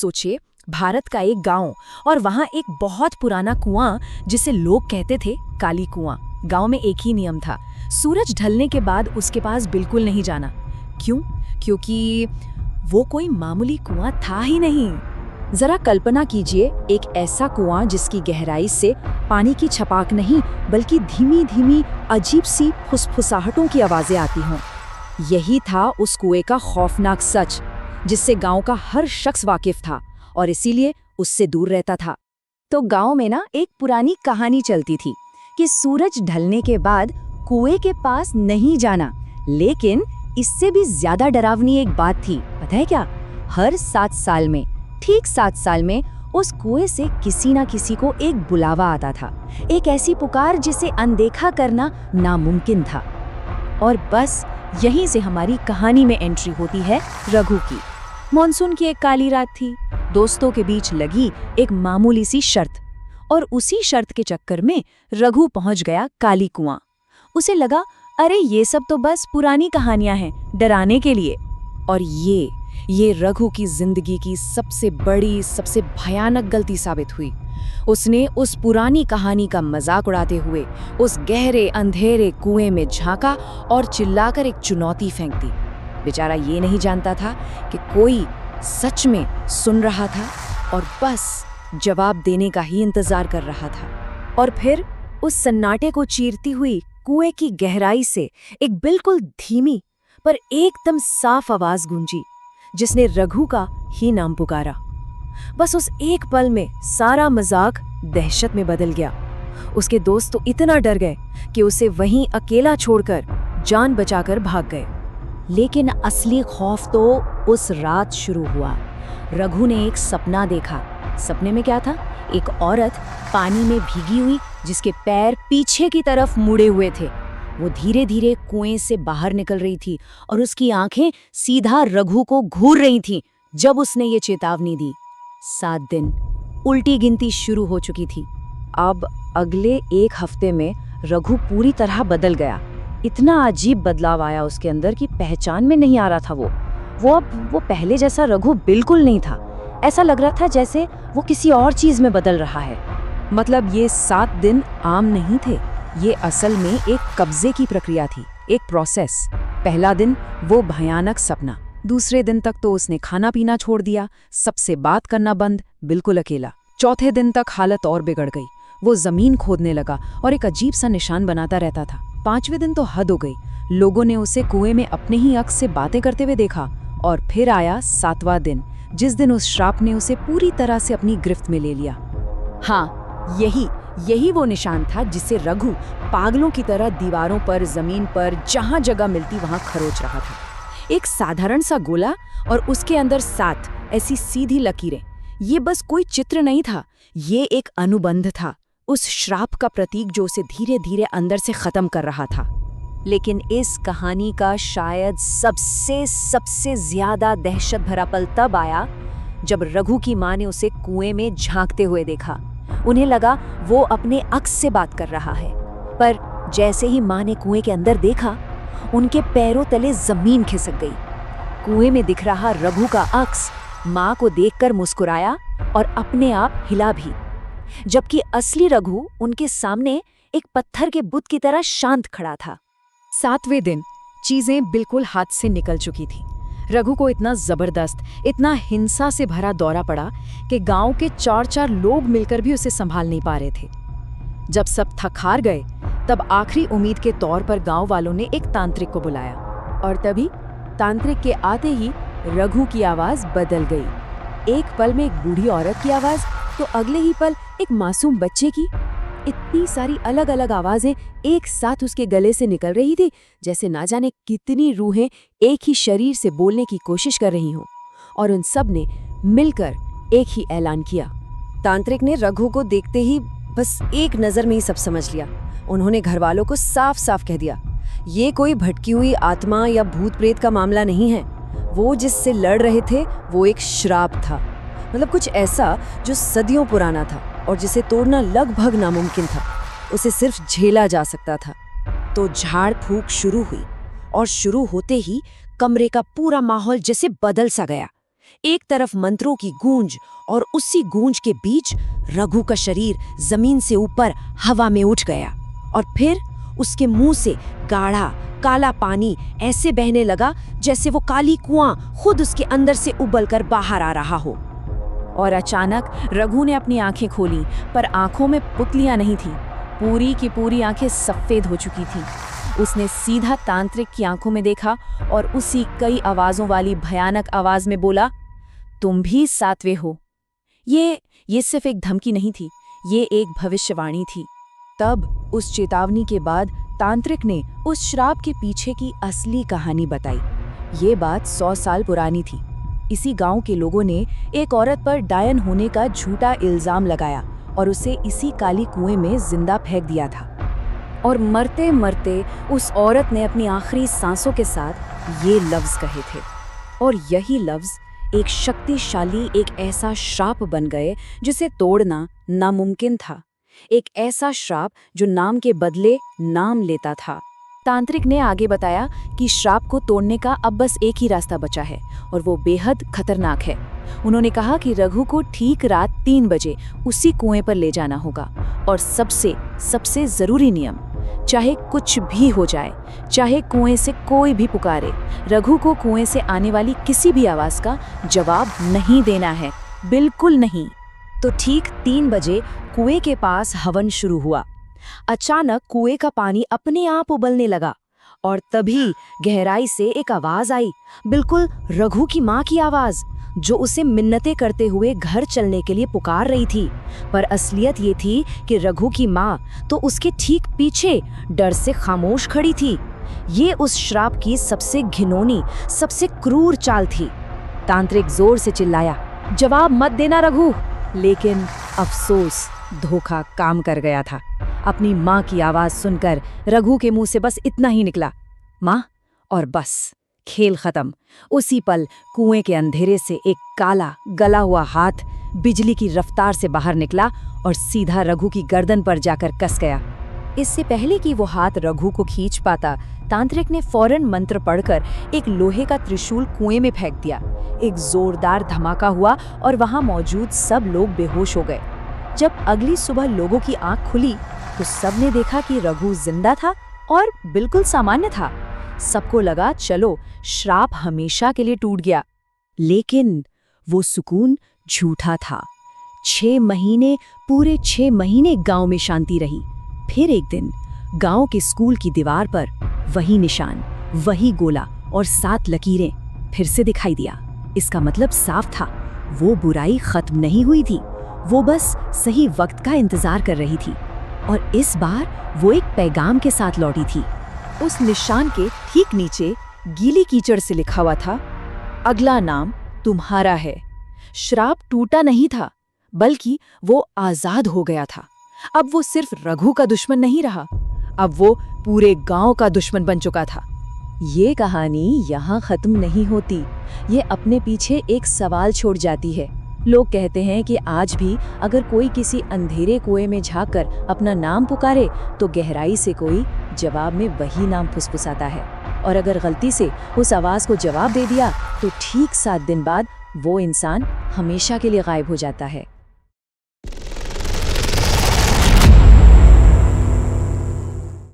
सोचिए, भारत का एक गांव और वहां एक बहुत पुराना कुआं जिसे लोग कहते थे काली कुआं। गांव में एक ही नियम था, सूरज ढलने के बाद उसके पास बिल्कुल नहीं जाना। क्यों? क्योंकि वो कोई मामूली कुआं था ही नहीं। जरा कल्पना कीजिए, एक ऐसा कुआं जिसकी गहराई से पानी की छपाक नहीं बल्कि धीमी धीमी अजीब सी फुसफुसाहटों की आवाजें आती हों। यही था उस कुएं का खौफनाक सच, जिससे गांव का हर शख्स वाकिफ था और इसीलिए उससे दूर रहता था। तो गांव में ना एक पुरानी कहानी चलती थी कि सूरज ढलने के बाद कुएं के पास नहीं जाना। लेकिन इससे भी ज्यादा डरावनी एक बात थी, पता है क्या? हर 7 साल में, ठीक 7 साल में उस कुएं से किसी ना किसी को एक बुलावा आता था, एक ऐसी पुकार जिसे अनदेखा करना नामुमकिन था। और बस यहीं से हमारी कहानी में एंट्री होती है रघु की। मॉनसून की एक काली रात थी, दोस्तों के बीच लगी एक मामूली सी शर्त, और उसी शर्त के चक्कर में रघु पहुंच गया काली कुआं। उसे लगा, अरे ये सब तो बस पुरानी कहानियां हैं, डराने के लिए। और ये रघु की जिंदगी की सबसे बड़ी, सबसे भयानक गलती साबित हुई। उसने उस पुरानी कहानी का मजाक उड़ाते हुए उस गहरे अंधेरे कुएं में झांका और चिल्लाकर एक चुनौती फेंक दी। बेचारा ये नहीं जानता था कि कोई सच में सुन रहा था और बस जवाब देने का ही इंतजार कर रहा था। और फिर उस सन्नाटे को चीरती हुई कुएं की गहराई से एक बिल्कुल धीमी पर एकदम साफ आवाज गूंजी, जिसने रघु का ही नाम पुकारा। बस उस एक पल में सारा मजाक दहशत में बदल गया। उसके दोस्त तो इतना डर गए कि उसे वहीं अकेला छोड़कर जान बचाकर भाग गए। लेकिन असली खौफ तो उस रात शुरू हुआ। रघु ने एक सपना देखा। सपने में क्या था? एक औरत पानी में भीगी हुई, जिसके पैर पीछे की तरफ मुड़े हुए थे। वो धीरे धीरे कुएं से बाहर निकल रही थी और उसकी आंखें सीधा रघु को घूर रही थीं। जब उसने ये चेतावनी दी, 7 दिन, उल्टी गिनती शुरू हो चुकी थी। अब अगले 1 हफ्ते में रघु पूरी तरह बदल गया। इतना अजीब बदलाव आया उसके अंदर कि पहचान में नहीं आ रहा था। वो पहले जैसा रघु बिल्कुल नहीं था। ऐसा लग रहा था जैसे वो किसी और चीज में बदल रहा है। मतलब ये 7 दिन आम नहीं थे, ये असल में एक कब्जे की प्रक्रिया थी, एक प्रोसेस। पहला दिन वो भयानक सपना, दूसरे दिन तक तो उसने खाना पीना छोड़ दिया, सबसे बात करना बंद, बिल्कुल अकेला। चौथे दिन तक हालत और बिगड़ गई। वो जमीन खोदने लगा और एक अजीब सा निशान बनाता रहता था। 5वें दिन तो हद हो गई। लोगों ने उसे कुएं में अपने ही अक्स से बातें करते हुए देखा। और फिर आया 7वां दिन, जिस दिन उस श्राप ने उसे पूरी तरह से अपनी गिरफ्त में ले लिया। हाँ, यही वो निशान था जिससे रघु पागलों की तरह दीवारों पर, जमीन पर, जहां जगह मिलती वहां खरोच रहा था। एक साधारण सा गोला और उसके अंदर 7 ऐसी सीधी लकीरें। ये बस कोई चित्र नहीं था, ये एक अनुबंध था, उस श्राप का प्रतीक जो उसे धीरे धीरे अंदर से खत्म कर रहा था। लेकिन इस कहानी का शायद सबसे ज्यादा दहशत भरा पल तब आया जब रघु की माँ ने उसे कुएं में झांकते हुए देखा। उन्हें लगा वो अपने अक्स से बात कर रहा है, पर जैसे ही माँ ने कुएं के अंदर देखा, उनके पैरों तले जमीन खिसक गई। कुएं में दिख रहा रघु का अक्स माँ को देखकर मुस्कुराया और अपने आप हिला भी, जबकि असली रघु उनके सामने एक पत्थर के बुत की तरह शांत खड़ा था। 7वें दिन चीजें बिल्कुल हाथ से निकल चुकी थी। रघु को इतना जबरदस्त, इतना हिंसा से भरा दौरा पड़ा कि गांव के 4 लोग मिलकर भी उसे संभाल नहीं पा रहे थे। जब सब थक हार गए, तब आखिरी उम्मीद के तौर पर गांव वालों ने एक तांत्रिक को बुलाया। और तभी तांत्रिक के आते ही रघु की आवाज बदल गई। एक पल में एक बूढ़ी औरत की आवाज, तो अगले ही पल एक मासूम बच्चे की। इतनी सारी अलग अलग आवाजें एक साथ उसके गले से निकल रही थी, जैसे ना जाने कितनी रूहें एक ही शरीर से बोलने की कोशिश कर रही हों। और उन सब ने मिलकर एक ही ऐलान किया। तांत्रिक ने रघु को देखते ही बस एक नजर में ही सब समझ लिया। उन्होंने घर वालों को साफ साफ कह दिया, ये कोई भटकी हुई आत्मा या भूत प्रेत का मामला नहीं है। वो जिससे लड़ रहे थे वो एक श्राप था, मतलब कुछ ऐसा जो सदियों पुराना था और जिसे तोड़ना लगभग नामुमकिन था। उसे सिर्फ झेला जा सकता था। तो झाड़ फूंक शुरू हुई और शुरू होते ही कमरे का पूरा माहौल जैसे बदल सा गया। एक तरफ मंत्रों की गूंज और उसी गूंज के बीच रघु का शरीर जमीन से ऊपर हवा में उठ गया और फिर उसके मुंह से गाढ़ा काला पानी ऐसे बहने लगा जैसे वो काली कुआं खुद उसके अंदर से उबलकर बाहर आ रहा हो। और अचानक रघु ने अपनी आंखें खोली, पर आंखों में पुतलियां नहीं थी। पूरी की पूरी आंखें सफेद हो चुकी थी। उसने सीधा तांत्रिक की आंखों में देखा और उसी कई आवाजों वाली भयानक आवाज में बोला, तुम भी सातवें हो। ये सिर्फ एक धमकी नहीं थी, ये एक भविष्यवाणी थी। तब उस चेतावनी के बाद तांत्रिक ने उस श्राप के पीछे की असली कहानी बताई। ये बात 100 साल पुरानी थी। इसी गांव के लोगों ने एक औरत पर डायन होने का झूठा इल्जाम लगाया और उसे इसी काली कुएं में जिंदा फेंक दिया था। और मरते मरते उस औरत ने अपनी आखिरी सांसों के साथ ये लफ्ज कहे थे, और यही लफ्ज एक शक्तिशाली, एक ऐसा श्राप बन गए जिसे तोड़ना नामुमकिन था। एक ऐसा श्राप जो नाम के बदले नाम लेता था। तांत्रिक ने आगे बताया कि श्राप को तोड़ने का अब बस एक ही रास्ता बचा है, और वो बेहद खतरनाक है। उन्होंने कहा कि रघु को ठीक रात 3 बजे उसी कुएं पर ले जाना होगा, और सबसे जरूरी नियम, चाहे कुछ भी हो जाए, चाहे कुएं से कोई भी पुकारे, रघु को कुएं से आने वाली किसी भी आवाज का जवाब नहीं देना है, बिल्कुल नहीं। तो ठीक 3 बजे कुएं के पास हवन शुरू हुआ। अचानक कुएं का पानी अपने आप उबलने लगा, और तभी गहराई से एक आवाज आई, बिल्कुल रघु की माँ की आवाज, जो उसे मिन्नतें करते हुए घर चलने के लिए पुकार रही थी। पर असलियत ये थी कि रघु की माँ तो उसके ठीक पीछे डर से खामोश खड़ी थी। ये उस श्राप की सबसे घिनौनी, सबसे क्रूर चाल थी। तांत्रिक जोर से चिल्लाया, जवाब मत देना रघु। लेकिन अफसोस, धोखा काम कर गया था। अपनी माँ की आवाज सुनकर रघु के मुंह से बस इतना ही निकला, माँ, और बस खेल खत्म। उसी पल कुएं के अंधेरे से एक काला गला हुआ हाथ बिजली की रफ्तार से बाहर निकला और सीधा रघु की गर्दन पर जाकर कस गया। इससे पहले कि वो हाथ रघु को खींच पाता, तांत्रिक ने फौरन मंत्र पढ़कर एक लोहे का त्रिशूल कुएं में फेंक दिया। एक जोरदार धमाका हुआ और वहां मौजूद सब लोग बेहोश हो गए। जब अगली सुबह लोगों की आंख खुली तो सबने देखा कि रघु जिंदा था और बिल्कुल सामान्य था। सबको लगा चलो श्राप हमेशा के लिए टूट गया, लेकिन वो सुकून झूठा था। 6 महीने, पूरे 6 महीने गांव में शांति रही। फिर एक दिन गांव के स्कूल की दीवार पर वही निशान, वही गोला और 7 लकीरें फिर से दिखाई दिया। इसका मतलब साफ था, वो बुराई खत्म नहीं हुई थी, वो बस सही वक्त का इंतजार कर रही थी। और इस बार वो एक पैगाम के साथ लौटी थी। उस निशान के ठीक नीचे गीली कीचड़ से लिखा हुआ था, अगला नाम तुम्हारा है। श्राप टूटा नहीं था, बल्कि वो आजाद हो गया था। अब वो सिर्फ रघु का दुश्मन नहीं रहा, अब वो पूरे गांव का दुश्मन बन चुका था। ये कहानी यहाँ खत्म नहीं होती, ये अपने पीछे एक सवाल छोड़ जाती है। लोग कहते हैं कि आज भी अगर कोई किसी अंधेरे कुएं में झांककर अपना नाम पुकारे तो गहराई से कोई जवाब में वही नाम फुसफुसाता है, और अगर गलती से उस आवाज को जवाब दे दिया तो ठीक 7 दिन बाद वो इंसान हमेशा के लिए गायब हो जाता है।